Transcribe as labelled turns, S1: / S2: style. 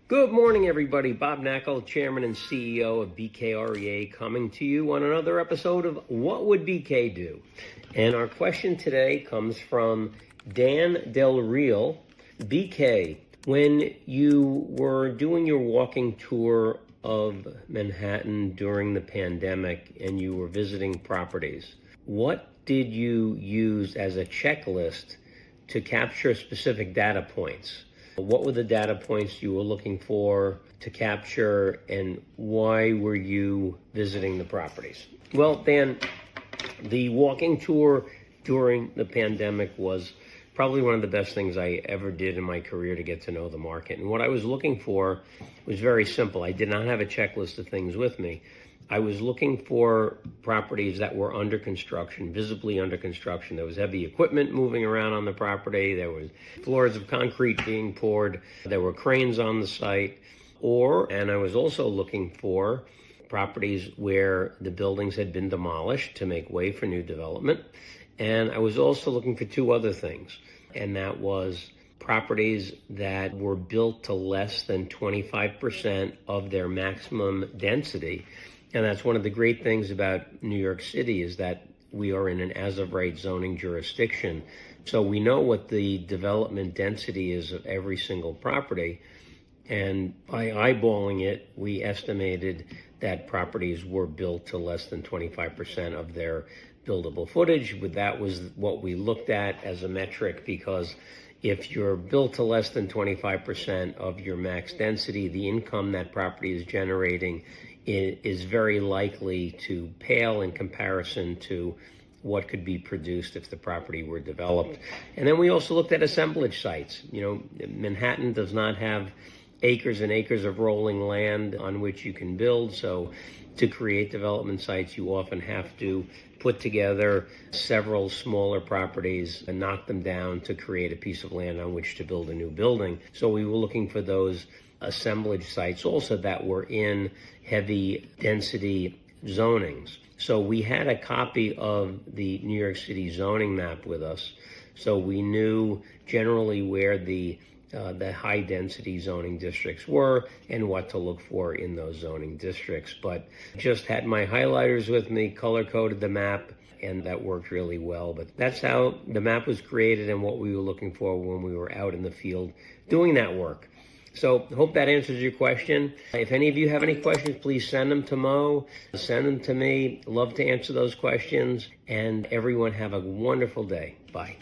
S1: Good morning, everybody. Bob Knakal, Chairman and CEO of BKREA, coming to you on another episode of What Would BK Do? And our question today comes from Dan Del Real. BK, when you were doing your walking tour of Manhattan during the pandemic and you were visiting properties, what did you use as a checklist to capture specific data points? What were the data points you were looking for to capture, and why were you visiting the properties? Well, Dan, the walking tour during the pandemic was probably one of the best things I ever did in my career to get to know the market. And what I was looking for was very simple. I did not have a checklist of things with me. I was looking for properties that were under construction, visibly under construction. There was heavy equipment moving around on the property. There was floors of concrete being poured. There were cranes on the site. And I was also looking for properties where the buildings had been demolished to make way for new development. And I was also looking for two other things, and that was properties that were built to less than 25% of their maximum density. And that's one of the great things about New York City, is that we are in an as-of-right zoning jurisdiction. So we know what the development density is of every single property. And by eyeballing it, we estimated that properties were built to less than 25% of their buildable footage. That was what we looked at as a metric, because if you're built to less than 25% of your max density, the income that property is generating is very likely to pale in comparison to what could be produced if the property were developed. And then we also looked at assemblage sites. You know, Manhattan does not have acres and acres of rolling land on which you can build. So to create development sites, you often have to put together several smaller properties and knock them down to create a piece of land on which to build a new building. So we were looking for those assemblage sites also that were in heavy density zonings. So we had a copy of the New York City zoning map with us. So we knew generally where the high density zoning districts were and what to look for in those zoning districts. But just had my highlighters with me, color coded the map, and that worked really well. But that's how the map was created and what we were looking for when we were out in the field doing that work. So hope that answers your question. If any of you have any questions, please send them to Mo, send them to me. Love to answer those questions. And everyone have a wonderful day. Bye.